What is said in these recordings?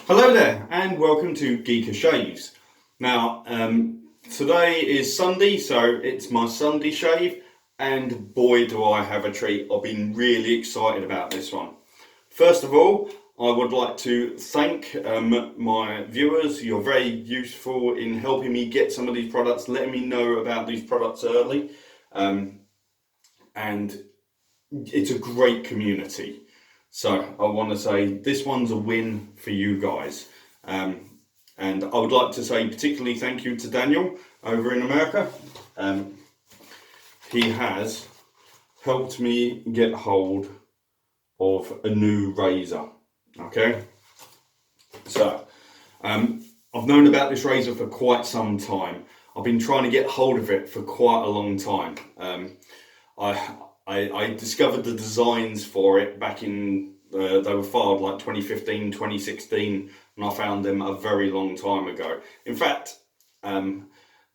Hello there and welcome to Geek Shaves. Now, today is Sunday, so it's my Sunday shave, and boy do I have a treat. I've been really excited about this one. First of all, I would like to thank my viewers. You're very useful in helping me get some of these products, letting me know about these products early, and it's a great community. So I want to say this one's a win for you guys. And I would like to say particularly thank you to Daniel over in America. He has helped me get hold of a new razor. Okay, so I've known about this razor for quite some time. I've been trying to get hold of it for quite a long time. I discovered the designs for it back in, they were filed like 2015, 2016, and I found them a very long time ago. In fact,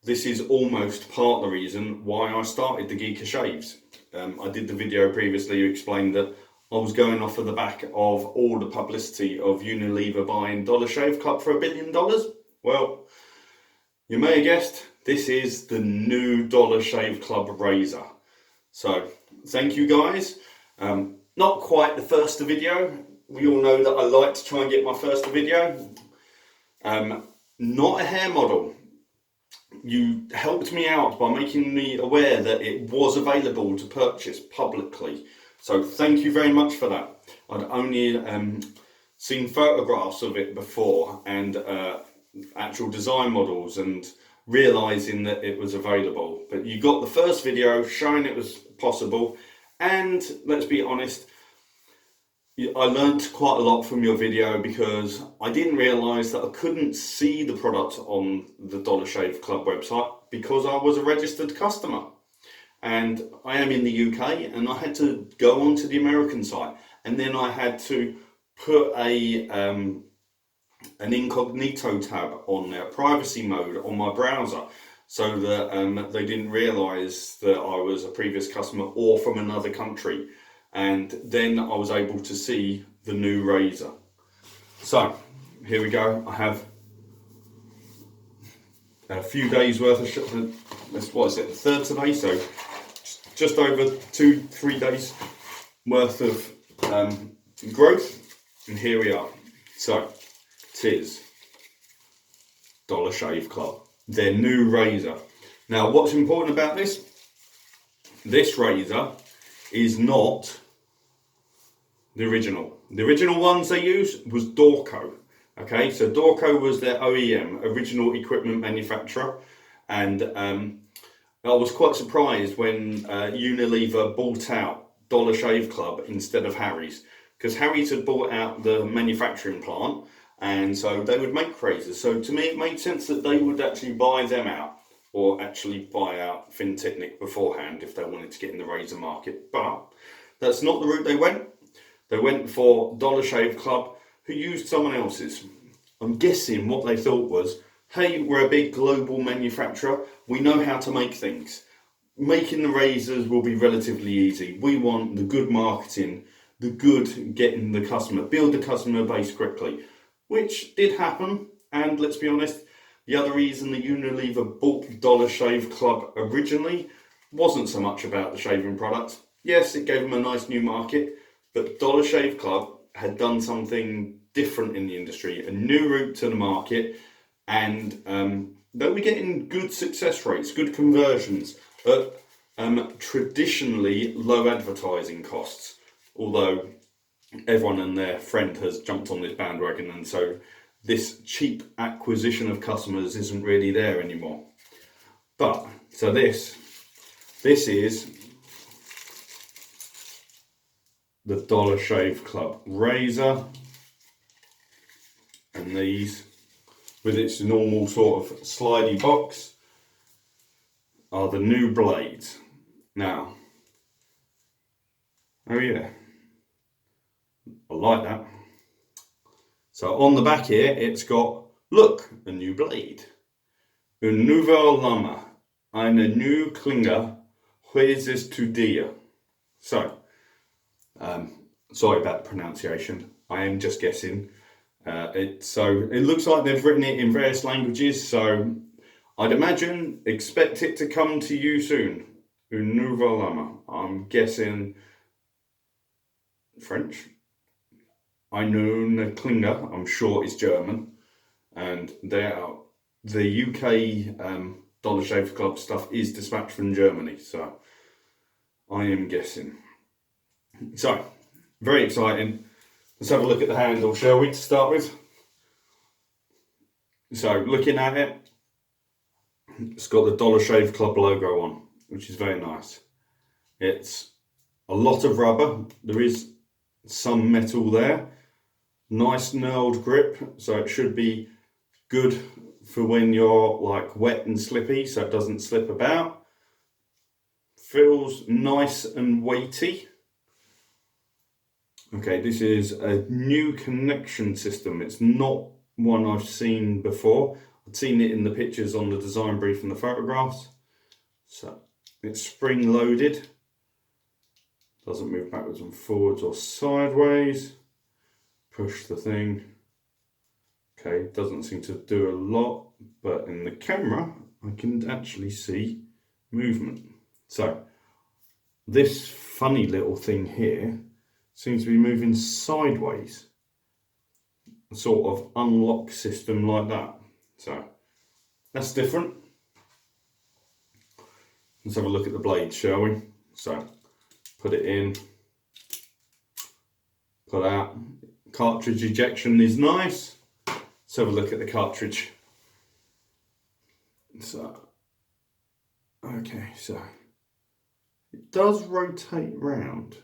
this is almost part of the reason why I started the Geek of Shaves. I did the video previously, you explained that I was going off of the back of all the publicity of Unilever buying Dollar Shave Club for $1 billion. Well, you may have guessed, this is the new Dollar Shave Club razor. So, thank you guys. Not quite the first video. We all know that I like to try and get my first video. Not a hair model. You helped me out by making me aware that it was available to purchase publicly. So thank you very much for that. I'd only seen photographs of it before and actual design models and realising that it was available. But you got the first video showing it was possible, and let's be honest, I learnt quite a lot from your video because I didn't realise that I couldn't see the product on the Dollar Shave Club website because I was a registered customer. And I am in the UK, and I had to go onto the American site, and then I had to put an incognito tab on there, privacy mode on my browser, so that they didn't realise that I was a previous customer or from another country. And then I was able to see the new razor. So here we go. I have a few days worth of what is it, the third today, so just over 2-3 days worth of growth, and here we are. So it is Dollar Shave Club, their new razor. Now what's important about this razor is not the original. The original ones they used was Dorco. Okay, so Dorco was their OEM, original equipment manufacturer, and I was quite surprised when Unilever bought out Dollar Shave Club instead of Harry's, because Harry's had bought out the manufacturing plant, and so they would make razors. So to me it made sense that they would actually buy them out, or actually buy out Fintechnic beforehand if they wanted to get in the razor market. But that's not the route they went. They went for Dollar Shave Club, who used someone else's. I'm guessing what they thought was, hey, we're a big global manufacturer, we know how to make things. Making the razors will be relatively easy. We want the good marketing, the good getting the customer, build the customer base quickly, which did happen. And let's be honest, the other reason that Unilever bought Dollar Shave Club originally wasn't so much about the shaving products. Yes, it gave them a nice new market, but Dollar Shave Club had done something different in the industry, a new route to the market, and they were getting good success rates, good conversions, but traditionally low advertising costs. Although everyone and their friend has jumped on this bandwagon, and so this cheap acquisition of customers isn't really there anymore. But so this is the Dollar Shave Club razor, and these, with its normal sort of slidey box, are the new blades. Now, oh yeah, I like that. So on the back here, it's got, look, a new blade. Une nouvelle lame, eine neue Klinge, hueses tu dia. So, sorry about the pronunciation. I am just guessing. So it looks like they've written it in various languages, so I'd imagine expect it to come to you soon. Une nouvelle lama. I'm guessing French. I know Klinger, I'm sure is German, and the UK Dollar Shave Club stuff is dispatched from Germany, so I am guessing. So, very exciting. Let's have a look at the handle, shall we, to start with? So, looking at it, it's got the Dollar Shave Club logo on, which is very nice. It's a lot of rubber. There is some metal there. Nice knurled grip, so it should be good for when you're like wet and slippy, so it doesn't slip about. Feels nice and weighty. Okay, this is a new connection system. It's not one I've seen before. I've seen it in the pictures on the design brief and the photographs. So it's spring loaded. Doesn't move backwards and forwards or sideways. Push the thing. Okay, doesn't seem to do a lot, but in the camera I can actually see movement. So this funny little thing here seems to be moving sideways. A sort of unlock system like that. So that's different. Let's have a look at the blade, shall we? So put it in, pull out. Cartridge ejection is nice. Let's have a look at the cartridge. So, okay, so it does rotate round.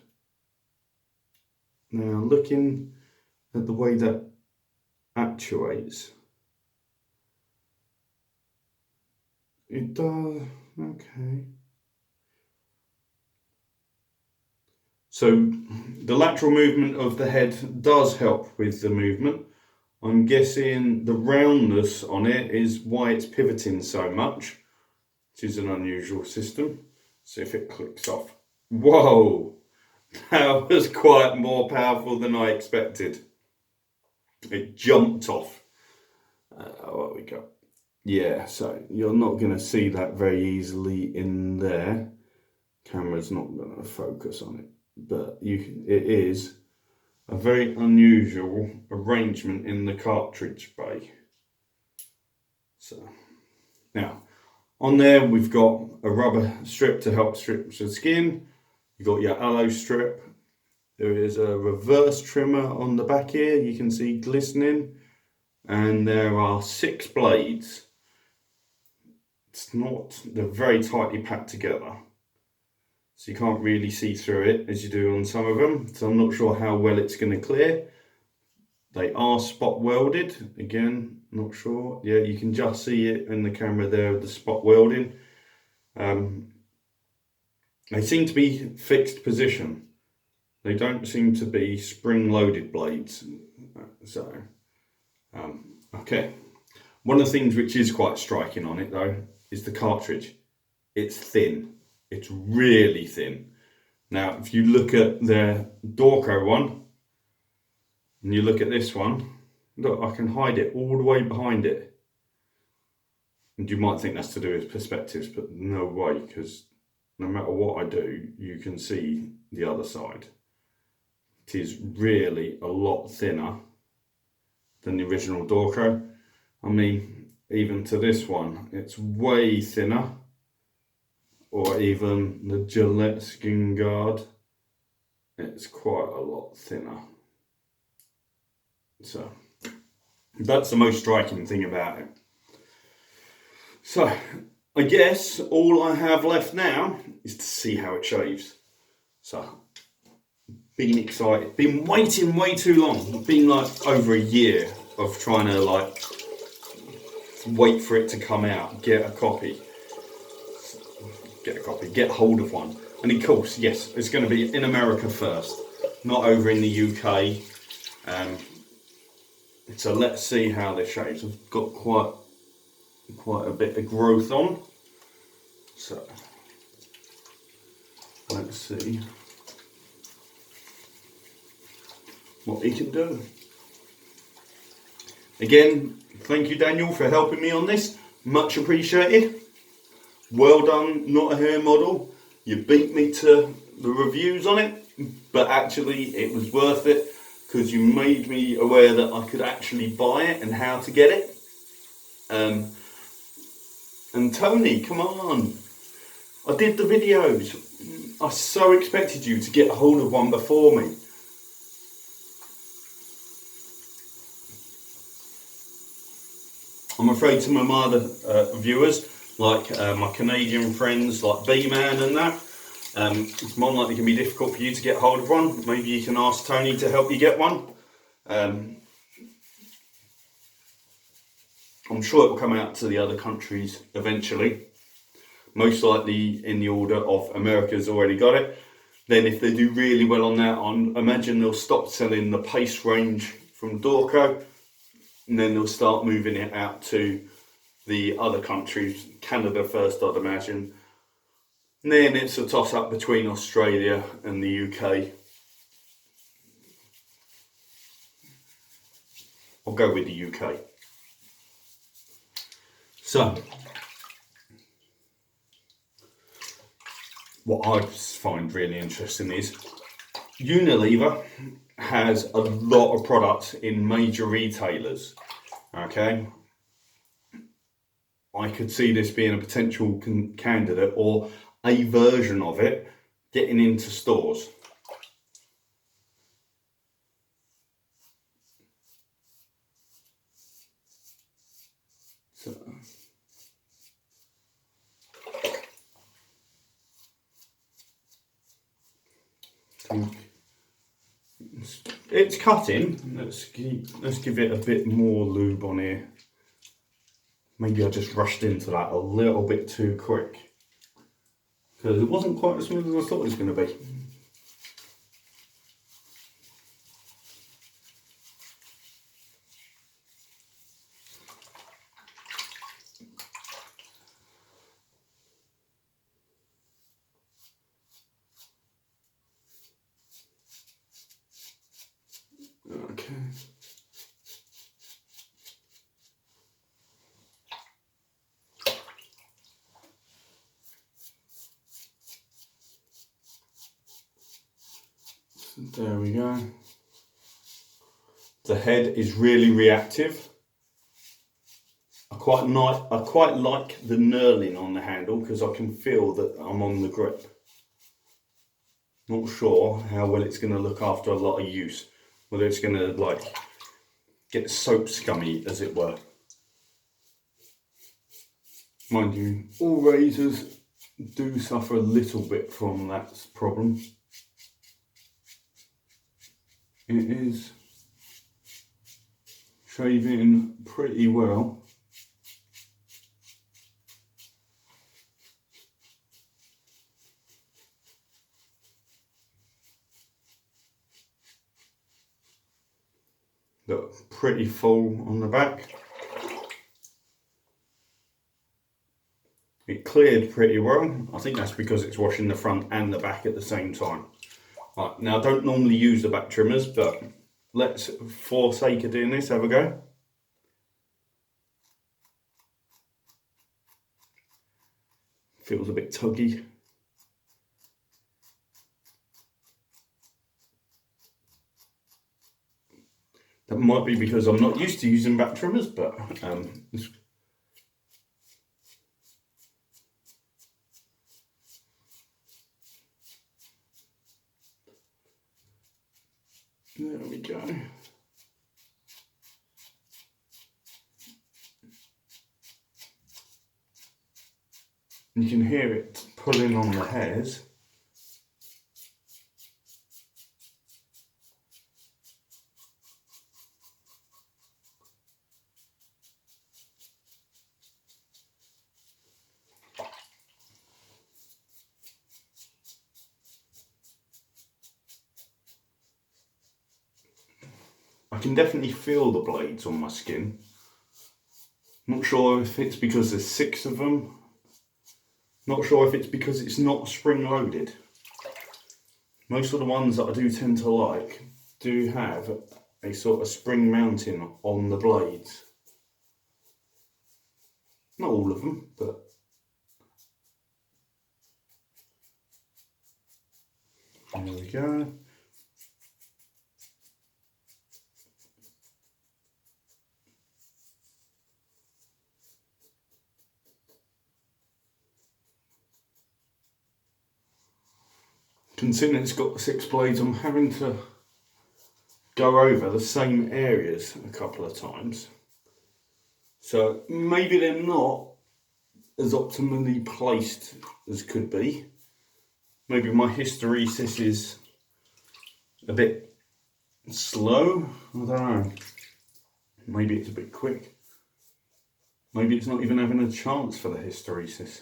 Now, looking at the way that actuates, it does, okay. So the lateral movement of the head does help with the movement. I'm guessing the roundness on it is why it's pivoting so much, which is an unusual system. See if it clicks off. Whoa, that was quite more powerful than I expected. It jumped off. What we got? Yeah, so you're not going to see that very easily in there. Camera's not going to focus on it. But it is a very unusual arrangement in the cartridge bay. So now on there we've got a rubber strip to help strip the skin. You've got your aloe strip. There is a reverse trimmer on the back here, you can see glistening, and there are 6 blades. They're very tightly packed together. So you can't really see through it as you do on some of them. So I'm not sure how well it's going to clear. They are spot welded. Again, not sure. Yeah, you can just see it in the camera there, the spot welding. They seem to be fixed position. They don't seem to be spring loaded blades. So, okay. One of the things which is quite striking on it though, is the cartridge. It's thin. It's really thin. Now, if you look at the Dorco one, and you look at this one, look, I can hide it all the way behind it. And you might think that's to do with perspectives, but no way, because no matter what I do, you can see the other side. It is really a lot thinner than the original Dorco. I mean, even to this one, it's way thinner. Or even the Gillette Skin Guard, it's quite a lot thinner. So that's the most striking thing about it. So I guess all I have left now is to see how it shaves. So been excited, been waiting way too long. Been like over a year of trying to like wait for it to come out, get a hold of one. And of course, yes, it's going to be in America first, not over in the UK. So let's see how this shaves. I've got quite a bit of growth on. So let's see what he can do. Again, thank you, Daniel, for helping me on this. Much appreciated. Well done, Not a Hair Model. You beat me to the reviews on it, but actually it was worth it because you made me aware that I could actually buy it and how to get it. And Tony, come on. I did the videos. I so expected you to get a hold of one before me. I'm afraid some of my other viewers, like my Canadian friends like B-Man and that, it's more likely going to be difficult for you to get hold of one. Maybe you can ask Tony to help you get one. I'm sure it will come out to the other countries eventually. Most likely in the order of America's already got it. Then if they do really well on that, I imagine they'll stop selling the paste range from Dorco, and then they'll start moving it out to the other countries, Canada first I'd imagine. And then it's a toss up between Australia and the UK. I'll go with the UK. So, what I find really interesting is Unilever has a lot of products in major retailers. Okay, I could see this being a potential candidate or a version of it getting into stores. So, it's cutting. Let's give it a bit more lube on here. Maybe I just rushed into that a little bit too quick because it wasn't quite as smooth as I thought it was going to be. Okay. There we go. The head is really reactive. I quite like the knurling on the handle because I can feel that I'm on the grip. Not sure how well it's going to look after a lot of use. Whether it's going to like get soap scummy, as it were. Mind you, all razors do suffer a little bit from that problem. It is shaving pretty well. Look, pretty full on the back. It cleared pretty well. I think that's because it's washing the front and the back at the same time. Right, now I don't normally use the back trimmers, but let's, for sake of doing this, have a go. Feels a bit tuggy. That might be because I'm not used to using back trimmers, but there we go. You can hear it pulling on the hairs. I can definitely feel the blades on my skin. Not sure if it's because there's 6 of them. Not sure if it's because it's not spring loaded. Most of the ones that I do tend to like do have a sort of spring mounting on the blades. Not all of them, but there we go. Considering it's got 6 blades, I'm having to go over the same areas a couple of times. So maybe they're not as optimally placed as could be. Maybe my hysteresis is a bit slow. I don't know. Maybe it's a bit quick. Maybe it's not even having a chance for the hysteresis.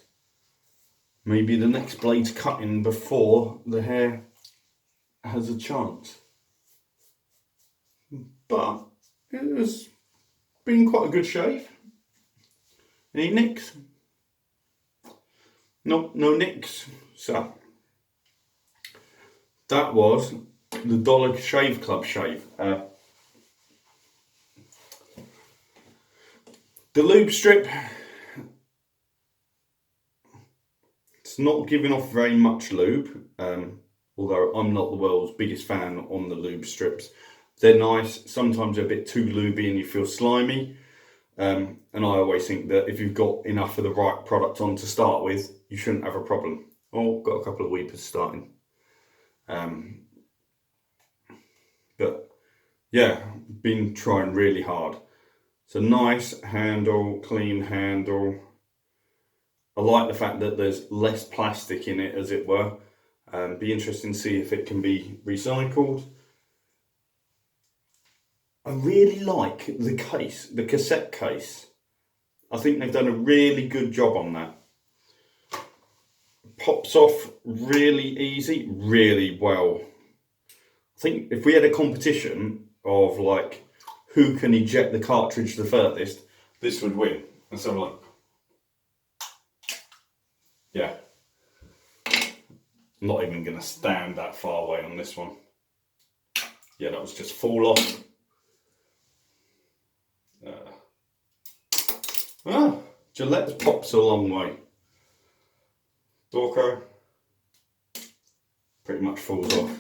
Maybe the next blade's cutting before the hair has a chance. But it has been quite a good shave. Any nicks? Nope, no nicks. So that was the Dollar Shave Club shave. The lube strip, it's not giving off very much lube, although I'm not the world's biggest fan on the lube strips. They're nice, sometimes they're a bit too lubey and you feel slimy. And I always think that if you've got enough of the right product on to start with, you shouldn't have a problem. Oh, got a couple of weepers starting. But yeah, been trying really hard. It's a nice handle, clean handle. I like the fact that there's less plastic in it, as it were. Be interesting to see if it can be recycled. I really like the case, the cassette case. I think they've done a really good job on that. Pops off really easy, really well. I think if we had a competition of like who can eject the cartridge the furthest, this would win. Let's have a look. Yeah. I'm not even going to stand that far away on this one. Yeah, that was just fall off. Gillette pops a long way. Dorco pretty much falls off.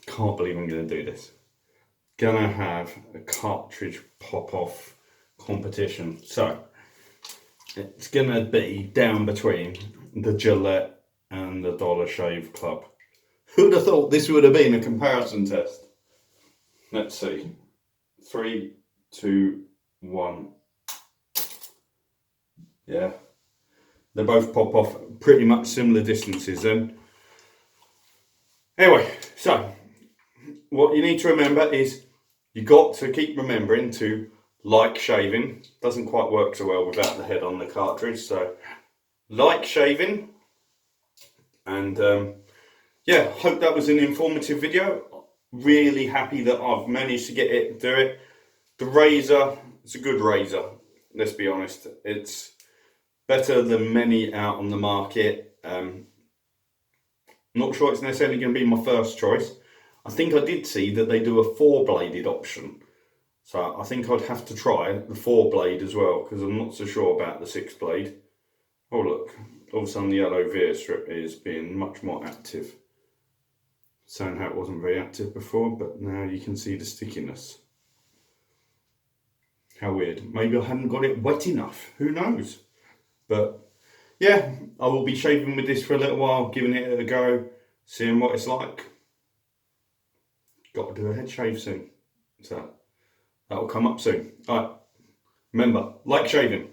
Can't believe I'm going to do this. Gonna have a cartridge pop off competition. So it's gonna be down between the Gillette and the Dollar Shave Club. Who'd have thought this would have been a comparison test? Let's see. 3, 2, 1. Yeah. They both pop off pretty much similar distances then. Anyway, so what you need to remember is you got to keep remembering to like shaving. Doesn't quite work so well without the head on the cartridge. So like shaving. And yeah, hope that was an informative video. Really happy that I've managed to do it. The razor, it's a good razor. Let's be honest. It's better than many out on the market. Not sure it's necessarily going to be my first choice. I think I did see that they do a 4-bladed option. So I think I'd have to try the 4-blade as well, because I'm not so sure about the 6-blade. Oh look, all of a sudden the yellow veer strip is being much more active. Saying how it wasn't very active before, but now you can see the stickiness. How weird. Maybe I haven't got it wet enough. Who knows? But yeah, I will be shaving with this for a little while, giving it a go, seeing what it's like. Got to do a head shave soon. So that will come up soon. Alright, remember, like shaving.